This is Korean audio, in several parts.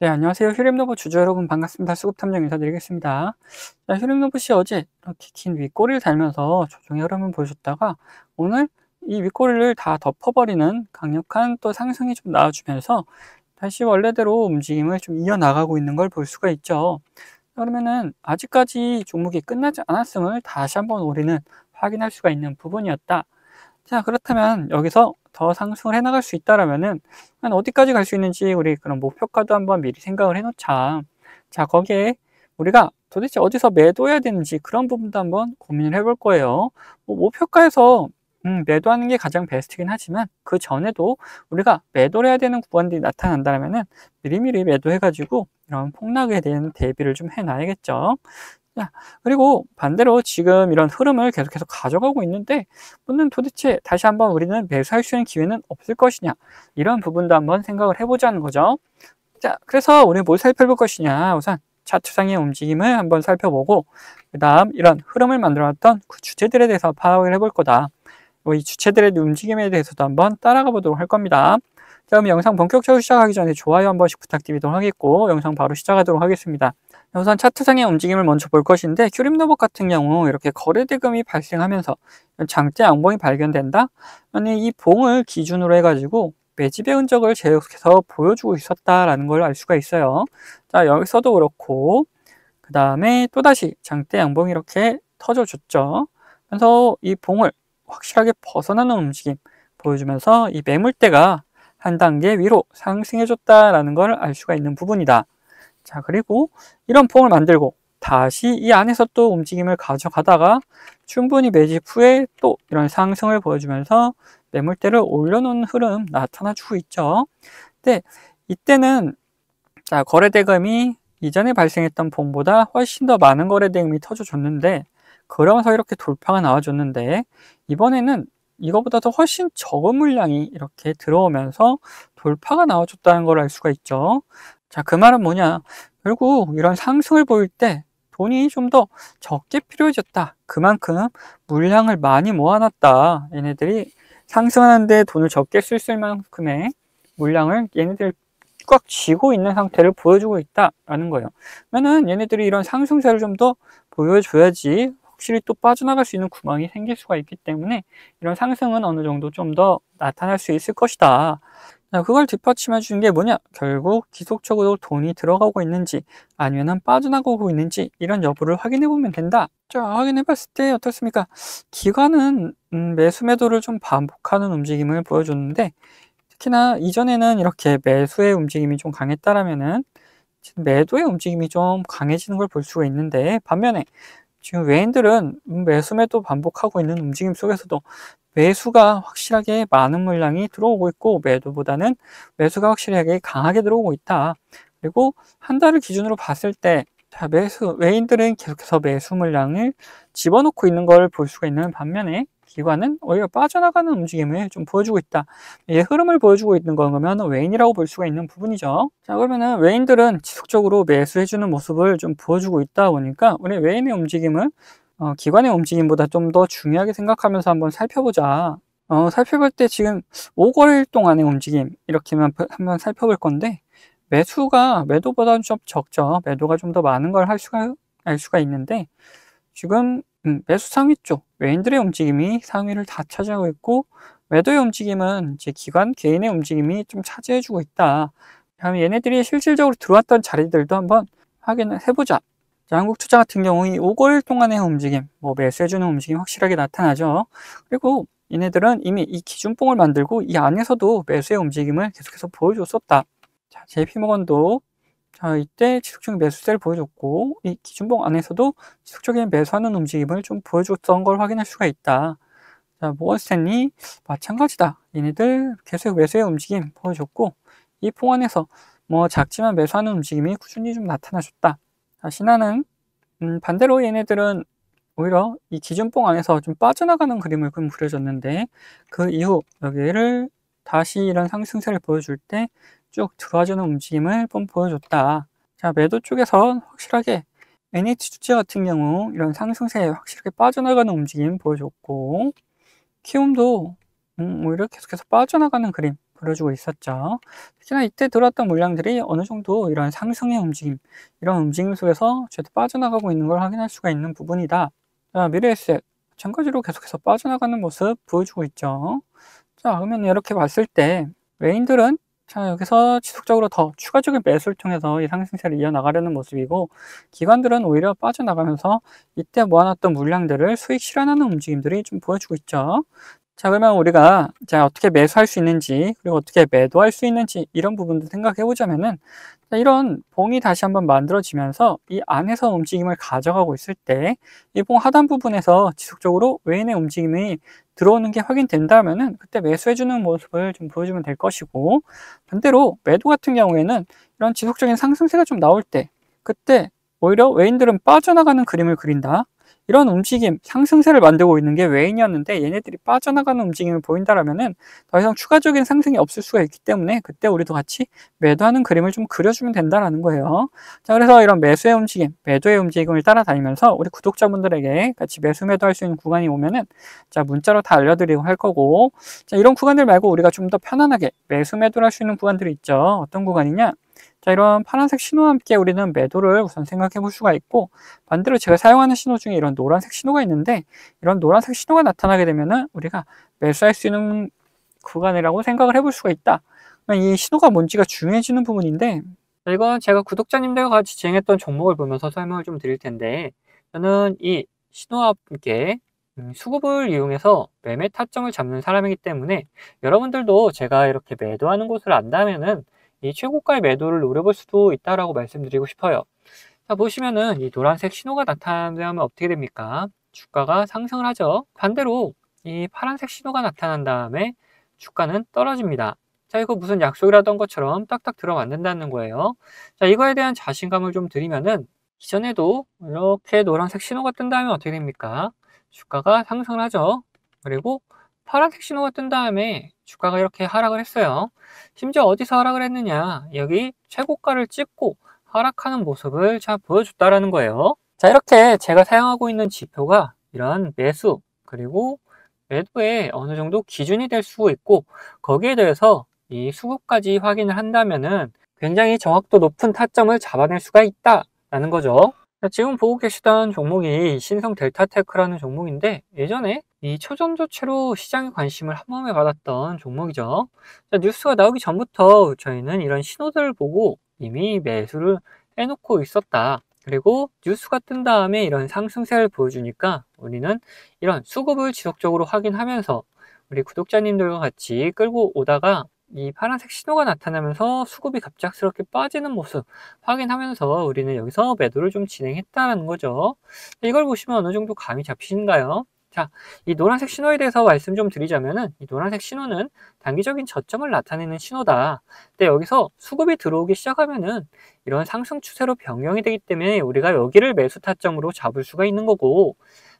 네, 안녕하세요. 휴림로봇 주주 여러분 반갑습니다. 수급탐정 인사드리겠습니다. 자, 휴림로봇이 어제 이렇게 긴 윗꼬리를 달면서 조정의 흐름을 보여줬다가 오늘 이 윗꼬리를 다 덮어버리는 강력한 또 상승이 좀 나와주면서 다시 원래대로 움직임을 좀 이어나가고 있는 걸 볼 수가 있죠. 그러면은 아직까지 종목이 끝나지 않았음을 다시 한번 우리는 확인할 수가 있는 부분이었다. 자, 그렇다면 여기서 더 상승을 해 나갈 수 있다라면은 한 어디까지 갈 수 있는지 우리 그런 목표가도 한번 미리 생각을 해 놓자. 자, 거기에 우리가 도대체 어디서 매도해야 되는지 그런 부분도 한번 고민을 해볼 거예요. 뭐 목표가에서 매도하는 게 가장 베스트긴 하지만 그 전에도 우리가 매도를 해야 되는 구간들이 나타난다면은 미리미리 매도해 가지고 이런 폭락에 대한 대비를 좀 해 놔야겠죠. 자, 그리고 반대로 지금 이런 흐름을 계속해서 가져가고 있는데 오늘 도대체 다시 한번 우리는 매수할 수 있는 기회는 없을 것이냐, 이런 부분도 한번 생각을 해보자는 거죠. 자, 그래서 우리 뭘 살펴볼 것이냐, 우선 차트상의 움직임을 한번 살펴보고 그 다음 이런 흐름을 만들어놨던 그 주체들에 대해서 파악을 해볼 거다. 이 주체들의 움직임에 대해서도 한번 따라가 보도록 할 겁니다. 자, 그럼 영상 본격적으로 시작하기 전에 좋아요 한 번씩 부탁드리도록 하겠고 영상 바로 시작하도록 하겠습니다. 우선 차트상의 움직임을 먼저 볼 것인데 큐림로봇 같은 경우 이렇게 거래대금이 발생하면서 장대 양봉이 발견된다? 아니, 이 봉을 기준으로 해가지고 매집의 흔적을 계속해서 보여주고 있었다라는 걸 알 수가 있어요. 자, 여기서도 그렇고 그 다음에 또다시 장대 양봉이 이렇게 터져줬죠. 그래서 이 봉을 확실하게 벗어나는 움직임 보여주면서 이 매물대가 한 단계 위로 상승해줬다라는 걸 알 수가 있는 부분이다. 자, 그리고 이런 폼을 만들고 다시 이 안에서 또 움직임을 가져가다가 충분히 매집 후에 또 이런 상승을 보여주면서 매물대를 올려놓은 흐름 나타나주고 있죠. 근데 이때는 자, 거래대금이 이전에 발생했던 폼보다 훨씬 더 많은 거래대금이 터져줬는데 그러면서 이렇게 돌파가 나와줬는데 이번에는 이거보다 더 훨씬 적은 물량이 이렇게 들어오면서 돌파가 나와줬다는 걸 알 수가 있죠. 자, 그 말은 뭐냐, 결국 이런 상승을 보일 때 돈이 좀 더 적게 필요해졌다, 그만큼 물량을 많이 모아놨다, 얘네들이 상승하는데 돈을 적게 쓸 만큼의 물량을 얘네들 꽉 쥐고 있는 상태를 보여주고 있다라는 거예요. 그러면은 얘네들이 이런 상승세를 좀 더 보여줘야지 확실히 또 빠져나갈 수 있는 구멍이 생길 수가 있기 때문에 이런 상승은 어느 정도 좀 더 나타날 수 있을 것이다. 자, 그걸 뒷받침해 주는 게 뭐냐? 결국 지속적으로 돈이 들어가고 있는지 아니면 빠져나가고 있는지 이런 여부를 확인해 보면 된다. 자, 확인해 봤을 때 어떻습니까? 기관은 매수 매도를 좀 반복하는 움직임을 보여줬는데 특히나 이전에는 이렇게 매수의 움직임이 좀 강했다라면은 지금 매도의 움직임이 좀 강해지는 걸 볼 수가 있는데 반면에 지금 외인들은 매수 매도 반복하고 있는 움직임 속에서도 매수가 확실하게 많은 물량이 들어오고 있고 매도보다는 매수가 확실하게 강하게 들어오고 있다. 그리고 한 달을 기준으로 봤을 때 자, 외인들은 계속해서 매수 물량을 집어넣고 있는 걸 볼 수가 있는 반면에 기관은 오히려 빠져나가는 움직임을 좀 보여주고 있다. 이 흐름을 보여주고 있는 거면 외인이라고 볼 수가 있는 부분이죠. 자, 그러면은 외인들은 지속적으로 매수해주는 모습을 좀 보여주고 있다 보니까 우리 외인의 움직임을 기관의 움직임보다 좀 더 중요하게 생각하면서 한번 살펴보자. 살펴볼 때 지금 5거래일 동안의 움직임 이렇게만 한번 살펴볼 건데 매수가 매도보다는 좀 적죠. 매도가 좀 더 많은 걸 알 수가 있는데 지금 매수 상위 쪽 외인들의 움직임이 상위를 다 차지하고 있고 매도의 움직임은 이제 기관 개인의 움직임이 좀 차지해주고 있다. 다음에 얘네들이 실질적으로 들어왔던 자리들도 한번 확인을 해보자. 자, 한국투자 같은 경우 이 5개월 동안의 움직임, 뭐 매수해주는 움직임 확실하게 나타나죠. 그리고 얘네들은 이미 이 기준봉을 만들고 이 안에서도 매수의 움직임을 계속해서 보여줬었다. 자, JP모건도 자, 이때 지속적인 매수세를 보여줬고 이 기준봉 안에서도 지속적인 매수하는 움직임을 좀 보여줬던 걸 확인할 수가 있다. 자, 모건스탠리 마찬가지다. 얘네들 계속 매수의 움직임 보여줬고 이 봉 안에서 뭐 작지만 매수하는 움직임이 꾸준히 좀 나타나줬다. 자, 신한은 반대로 얘네들은 오히려 이 기준봉 안에서 좀 빠져나가는 그림을 좀 그려줬는데 그 이후 여기를 다시 이런 상승세를 보여줄 때 쭉 들어와주는 움직임을 좀 보여줬다. 자, 매도 쪽에서 확실하게 NH투자 같은 경우 이런 상승세에 확실하게 빠져나가는 움직임 보여줬고 키움도 오히려 계속해서 빠져나가는 그림 그려주고 있었죠. 특히나 이때 들어왔던 물량들이 어느 정도 이런 상승의 움직임, 이런 움직임 속에서 저도 빠져나가고 있는 걸 확인할 수가 있는 부분이다. 자, 미래에셋 마찬가지로 계속해서 빠져나가는 모습 보여주고 있죠. 자, 그러면 이렇게 봤을 때 외인들은 자, 여기서 지속적으로 더 추가적인 매수를 통해서 이 상승세를 이어나가려는 모습이고, 기관들은 오히려 빠져나가면서 이때 모아놨던 물량들을 수익 실현하는 움직임들이 좀 보여주고 있죠. 자, 그러면 우리가 자, 어떻게 매수할 수 있는지, 그리고 어떻게 매도할 수 있는지, 이런 부분도 생각해 보자면은, 자, 이런 봉이 다시 한번 만들어지면서 이 안에서 움직임을 가져가고 있을 때 이 봉 하단 부분에서 지속적으로 외인의 움직임이 들어오는 게 확인된다면은 그때 매수해 주는 모습을 좀 보여주면 될 것이고, 반대로 매도 같은 경우에는 이런 지속적인 상승세가 좀 나올 때 그때 오히려 외인들은 빠져나가는 그림을 그린다. 이런 움직임, 상승세를 만들고 있는 게 외인이었는데 얘네들이 빠져나가는 움직임을 보인다라면은 더 이상 추가적인 상승이 없을 수가 있기 때문에 그때 우리도 같이 매도하는 그림을 좀 그려주면 된다라는 거예요. 자, 그래서 이런 매수의 움직임, 매도의 움직임을 따라다니면서 우리 구독자분들에게 같이 매수 매도할 수 있는 구간이 오면은 자, 문자로 다 알려드리고 할 거고, 자, 이런 구간들 말고 우리가 좀 더 편안하게 매수 매도를 할 수 있는 구간들이 있죠. 어떤 구간이냐? 자, 이런 파란색 신호와 함께 우리는 매도를 우선 생각해 볼 수가 있고, 반대로 제가 사용하는 신호 중에 이런 노란색 신호가 있는데, 이런 노란색 신호가 나타나게 되면은 우리가 매수할 수 있는 구간이라고 생각을 해볼 수가 있다. 이 신호가 뭔지가 중요해지는 부분인데, 이건 제가 구독자님들과 같이 진행했던 종목을 보면서 설명을 좀 드릴 텐데, 저는 이 신호와 함께 수급을 이용해서 매매 타점을 잡는 사람이기 때문에 여러분들도 제가 이렇게 매도하는 곳을 안다면은 이 최고가의 매도를 노려볼 수도 있다라고 말씀드리고 싶어요. 자, 보시면은 이 노란색 신호가 나타나면 어떻게 됩니까? 주가가 상승을 하죠. 반대로 이 파란색 신호가 나타난 다음에 주가는 떨어집니다. 자, 이거 무슨 약속이라던 것처럼 딱딱 들어맞는다는 거예요. 자, 이거에 대한 자신감을 좀 드리면은 이전에도 이렇게 노란색 신호가 뜬 다음에 어떻게 됩니까? 주가가 상승을 하죠. 그리고 파란색 신호가 뜬 다음에 주가가 이렇게 하락을 했어요. 심지어 어디서 하락을 했느냐? 여기 최고가를 찍고 하락하는 모습을 자 보여줬다라는 거예요. 자, 이렇게 제가 사용하고 있는 지표가 이런 매수 그리고 매도에 어느 정도 기준이 될 수 있고, 거기에 대해서 이 수급까지 확인을 한다면은 굉장히 정확도 높은 타점을 잡아낼 수가 있다라는 거죠. 자, 지금 보고 계시던 종목이 신성 델타테크라는 종목인데, 예전에 이 초전조체로 시장의 관심을 한 몸에 받았던 종목이죠. 자, 뉴스가 나오기 전부터 저희는 이런 신호들을 보고 이미 매수를 해놓고 있었다. 그리고 뉴스가 뜬 다음에 이런 상승세를 보여주니까 우리는 이런 수급을 지속적으로 확인하면서 우리 구독자님들과 같이 끌고 오다가 이 파란색 신호가 나타나면서 수급이 갑작스럽게 빠지는 모습 확인하면서 우리는 여기서 매도를 좀 진행했다는 거죠. 이걸 보시면 어느 정도 감이 잡히신가요? 자, 이 노란색 신호에 대해서 말씀 좀 드리자면은, 이 노란색 신호는 단기적인 저점을 나타내는 신호다. 근데 여기서 수급이 들어오기 시작하면은 이런 상승 추세로 변경이 되기 때문에 우리가 여기를 매수 타점으로 잡을 수가 있는 거고,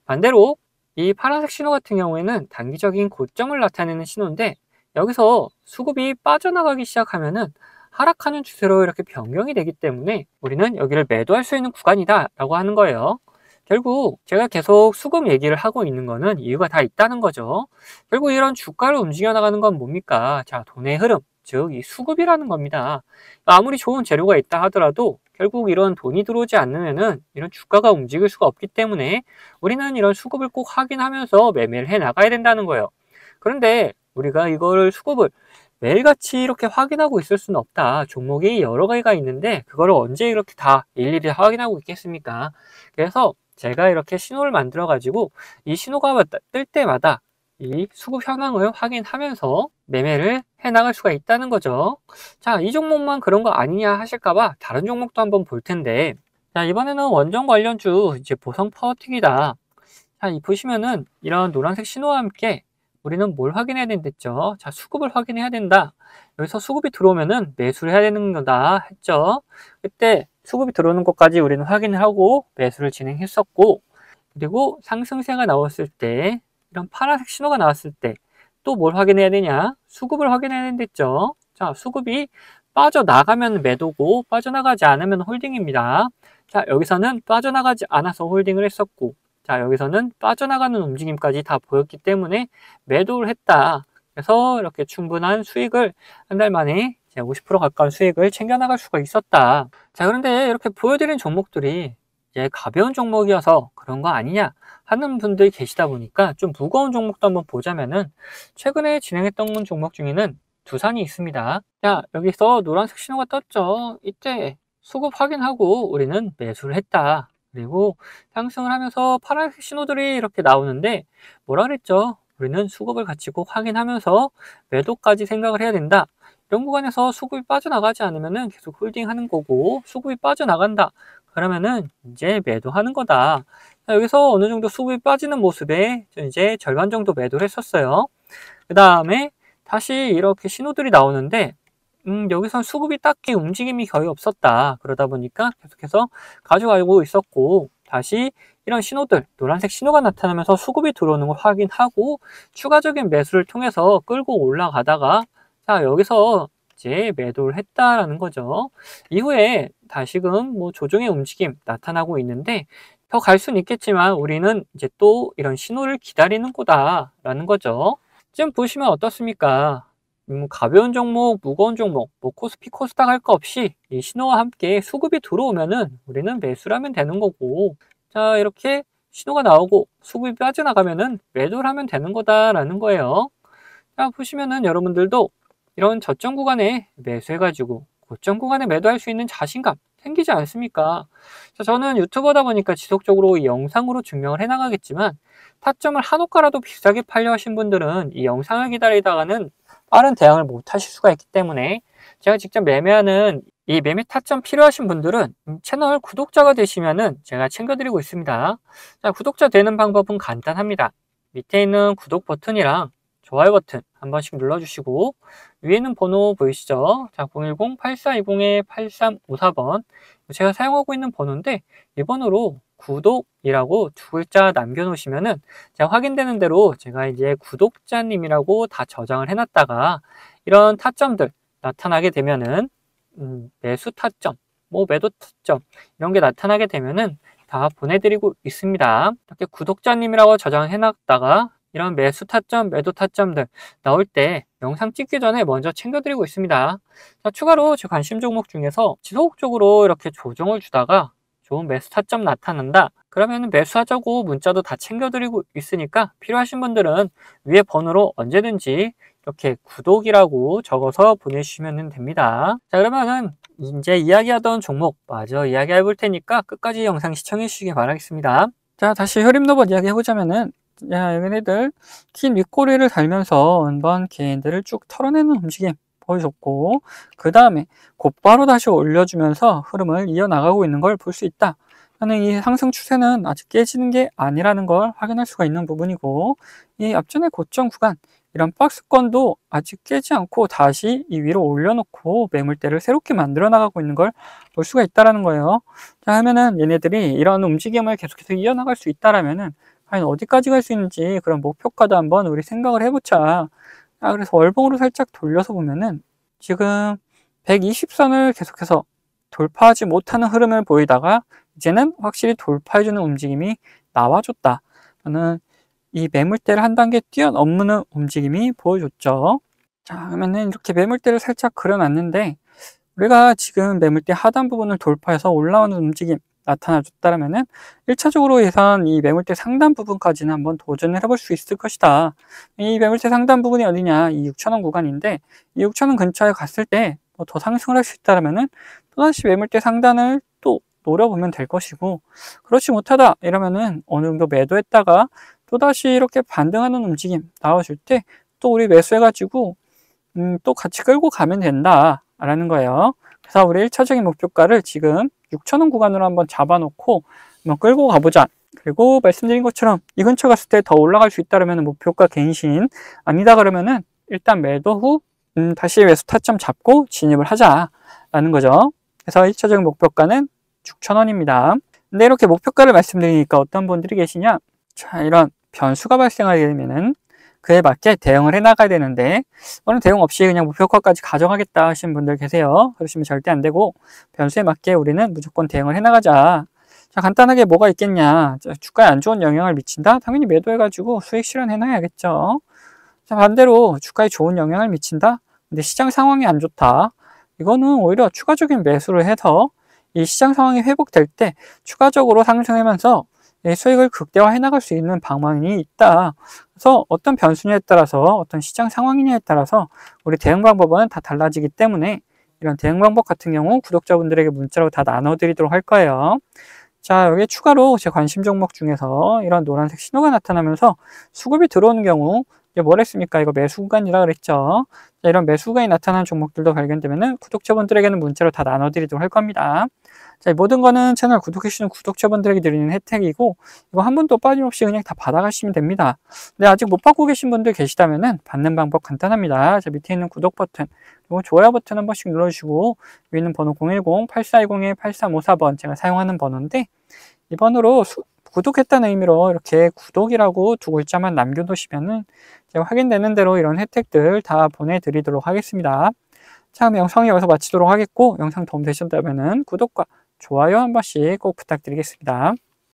반대로 이 파란색 신호 같은 경우에는 단기적인 고점을 나타내는 신호인데, 여기서 수급이 빠져나가기 시작하면은 하락하는 추세로 이렇게 변경이 되기 때문에 우리는 여기를 매도할 수 있는 구간이다 라고 하는 거예요. 결국 제가 계속 수급 얘기를 하고 있는 거는 이유가 다 있다는 거죠. 결국 이런 주가를 움직여 나가는 건 뭡니까? 자, 돈의 흐름, 즉 이 수급이라는 겁니다. 아무리 좋은 재료가 있다 하더라도 결국 이런 돈이 들어오지 않으면은 이런 주가가 움직일 수가 없기 때문에 우리는 이런 수급을 꼭 확인하면서 매매를 해 나가야 된다는 거예요. 그런데 우리가 이거를 수급을 매일같이 이렇게 확인하고 있을 수는 없다. 종목이 여러 가지가 있는데 그거를 언제 이렇게 다 일일이 확인하고 있겠습니까? 그래서 제가 이렇게 신호를 만들어 가지고 이 신호가 뜰 때마다 이 수급 현황을 확인하면서 매매를 해 나갈 수가 있다는 거죠. 자, 이 종목만 그런 거 아니냐 하실까봐 다른 종목도 한번 볼 텐데, 자, 이번에는 원전 관련주 이제 보성 파워틱이다. 자, 이 보시면은 이런 노란색 신호와 함께 우리는 뭘 확인해야 된댔죠? 자, 수급을 확인해야 된다. 여기서 수급이 들어오면은 매수를 해야 되는 거다 했죠. 그때 수급이 들어오는 것까지 우리는 확인을 하고 매수를 진행했었고, 그리고 상승세가 나왔을 때, 이런 파란색 신호가 나왔을 때 또 뭘 확인해야 되냐? 수급을 확인해야 된댔죠. 자, 수급이 빠져나가면 매도고 빠져나가지 않으면 홀딩입니다. 자, 여기서는 빠져나가지 않아서 홀딩을 했었고, 자, 여기서는 빠져나가는 움직임까지 다 보였기 때문에 매도를 했다. 그래서 이렇게 충분한 수익을 한 달 만에 이제 50% 가까운 수익을 챙겨나갈 수가 있었다. 자, 그런데 이렇게 보여드린 종목들이 이제 가벼운 종목이어서 그런 거 아니냐 하는 분들이 계시다 보니까 좀 무거운 종목도 한번 보자면은 최근에 진행했던 종목 중에는 두산이 있습니다. 자, 여기서 노란색 신호가 떴죠. 이때 수급 확인하고 우리는 매수를 했다. 그리고 상승을 하면서 파란색 신호들이 이렇게 나오는데 뭐라 그랬죠? 우리는 수급을 같이 꼭 확인하면서 매도까지 생각을 해야 된다. 이런 구간에서 수급이 빠져나가지 않으면은 계속 홀딩하는 거고, 수급이 빠져나간다. 그러면은 이제 매도하는 거다. 자, 여기서 어느 정도 수급이 빠지는 모습에 이제 절반 정도 매도를 했었어요. 그 다음에 다시 이렇게 신호들이 나오는데 여기선 수급이 딱히 움직임이 거의 없었다. 그러다 보니까 계속해서 가져가고 있었고, 다시 이런 신호들, 노란색 신호가 나타나면서 수급이 들어오는 걸 확인하고 추가적인 매수를 통해서 끌고 올라가다가, 자, 여기서 이제 매도를 했다라는 거죠. 이후에 다시금 뭐 조정의 움직임 나타나고 있는데, 더 갈 수는 있겠지만 우리는 이제 또 이런 신호를 기다리는 거다라는 거죠. 지금 보시면 어떻습니까? 가벼운 종목, 무거운 종목, 뭐 코스피, 코스닥 할 거 없이 이 신호와 함께 수급이 들어오면은 우리는 매수를 하면 되는 거고, 자, 이렇게 신호가 나오고 수급이 빠져나가면은 매도를 하면 되는 거다라는 거예요. 자, 보시면은 여러분들도 이런 저점 구간에 매수해가지고 고점 구간에 매도할 수 있는 자신감 생기지 않습니까? 자, 저는 유튜버다 보니까 지속적으로 이 영상으로 증명을 해나가겠지만, 타점을 한 호가라도 비싸게 팔려 하신 분들은 이 영상을 기다리다가는 빠른 대응을 못 하실 수가 있기 때문에, 제가 직접 매매하는 이 매매 타점 필요하신 분들은 채널 구독자가 되시면은 제가 챙겨드리고 있습니다. 자, 구독자 되는 방법은 간단합니다. 밑에 있는 구독 버튼이랑 좋아요 버튼 한 번씩 눌러주시고, 위에 있는 번호 보이시죠? 자, 010-8420-8354번 제가 사용하고 있는 번호인데, 이 번호로 구독이라고 두 글자 남겨놓으시면은 제가 확인되는 대로 제가 이제 구독자님이라고 다 저장을 해놨다가 이런 타점들 나타나게 되면은 매수 타점, 뭐 매도 타점 이런 게 나타나게 되면은 다 보내드리고 있습니다. 이렇게 구독자님이라고 저장해놨다가 이런 매수 타점, 매도 타점들 나올 때 영상 찍기 전에 먼저 챙겨드리고 있습니다. 자, 추가로 제 관심 종목 중에서 지속적으로 이렇게 조정을 주다가 좋은 매수 타점 나타난다. 그러면 매수하자고 문자도 다 챙겨드리고 있으니까 필요하신 분들은 위에 번호로 언제든지 이렇게 구독이라고 적어서 보내주시면 됩니다. 자, 그러면은 이제 이야기하던 종목 마저 이야기해 볼 테니까 끝까지 영상 시청해 주시기 바라겠습니다. 자, 다시 흐림 로봇 이야기 해보자면은, 야, 얘네들 긴 윗꼬리를 달면서 한번 개인들을 쭉 털어내는 움직임 보여줬고, 그 다음에 곧바로 다시 올려주면서 흐름을 이어나가고 있는 걸 볼 수 있다. 저는 이 상승 추세는 아직 깨지는 게 아니라는 걸 확인할 수가 있는 부분이고, 이 앞전의 고점 구간, 이런 박스권도 아직 깨지 않고 다시 이 위로 올려놓고 매물대를 새롭게 만들어 나가고 있는 걸 볼 수가 있다는 거예요. 자, 하면은 얘네들이 이런 움직임을 계속해서 이어나갈 수 있다라면은 과연 어디까지 갈 수 있는지 그런 목표가도 한번 우리 생각을 해보자. 자, 그래서 월봉으로 살짝 돌려서 보면은 지금 120선을 계속해서 돌파하지 못하는 흐름을 보이다가 이제는 확실히 돌파해주는 움직임이 나와줬다. 저는 이 매물대를 한 단계 뛰어넘는 움직임이 보여줬죠. 자, 그러면은 이렇게 매물대를 살짝 그려놨는데, 우리가 지금 매물대 하단 부분을 돌파해서 올라오는 움직임 나타나줬다면은 1차적으로 예상 이 매물대 상단 부분까지는 한번 도전을 해볼 수 있을 것이다. 이 매물대 상단 부분이 어디냐, 이 6,000원 구간인데, 이 6,000원 근처에 갔을 때 더 상승을 할 수 있다면은 또다시 매물대 상단을 또 노려보면 될 것이고, 그렇지 못하다 이러면은 어느 정도 매도했다가 또다시 이렇게 반등하는 움직임 나와줄 때 또 우리 매수해가지고 또 같이 끌고 가면 된다 라는 거예요. 그래서 우리 1차적인 목표가를 지금 6,000원 구간으로 한번 잡아놓고 한번 끌고 가보자. 그리고 말씀드린 것처럼 이 근처 갔을 때 더 올라갈 수 있다면 목표가 갱신, 아니다 그러면은 일단 매도 후 다시 매수 타점 잡고 진입을 하자 라는 거죠. 그래서 1차적인 목표가는 6,000원입니다. 근데 이렇게 목표가를 말씀드리니까 어떤 분들이 계시냐, 자, 이런 변수가 발생하게 되면은 그에 맞게 대응을 해나가야 되는데, 저는 대응 없이 그냥 목표가까지 가져가겠다 하시는 분들 계세요. 그러시면 절대 안 되고, 변수에 맞게 우리는 무조건 대응을 해나가자. 자, 간단하게 뭐가 있겠냐. 자, 주가에 안 좋은 영향을 미친다? 당연히 매도해가지고 수익 실현해놔야겠죠. 자, 반대로 주가에 좋은 영향을 미친다? 근데 시장 상황이 안 좋다. 이거는 오히려 추가적인 매수를 해서 이 시장 상황이 회복될 때 추가적으로 상승하면서 수익을 극대화해 나갈 수 있는 방향이 있다. 그래서 어떤 변수냐에 따라서 어떤 시장 상황이냐에 따라서 우리 대응 방법은 다 달라지기 때문에 이런 대응 방법 같은 경우 구독자분들에게 문자로 다 나눠드리도록 할 거예요. 자, 여기 추가로 제 관심 종목 중에서 이런 노란색 신호가 나타나면서 수급이 들어오는 경우 이제 뭘 했습니까? 이거 매수 구간이라 그랬죠. 자, 이런 매수 구간이 나타나는 종목들도 발견되면은 구독자분들에게는 문자로 다 나눠드리도록 할 겁니다. 자, 이 모든 거는 채널 구독해주시는 구독자분들에게 드리는 혜택이고, 이거 한 번도 빠짐없이 그냥 다 받아가시면 됩니다. 근데 아직 못 받고 계신 분들 계시다면은 받는 방법 간단합니다. 자, 밑에 있는 구독 버튼, 그리고 좋아요 버튼 한 번씩 눌러주시고, 여기 있는 번호 010-8420-8354번 제가 사용하는 번호인데, 이 번호로 구독했다는 의미로 이렇게 구독이라고 두 글자만 남겨두시면은 제가 확인되는 대로 이런 혜택들 다 보내드리도록 하겠습니다. 자, 그럼 영상이 여기서 마치도록 하겠고, 영상 도움 되셨다면은 구독과 좋아요 한 번씩 꼭 부탁드리겠습니다.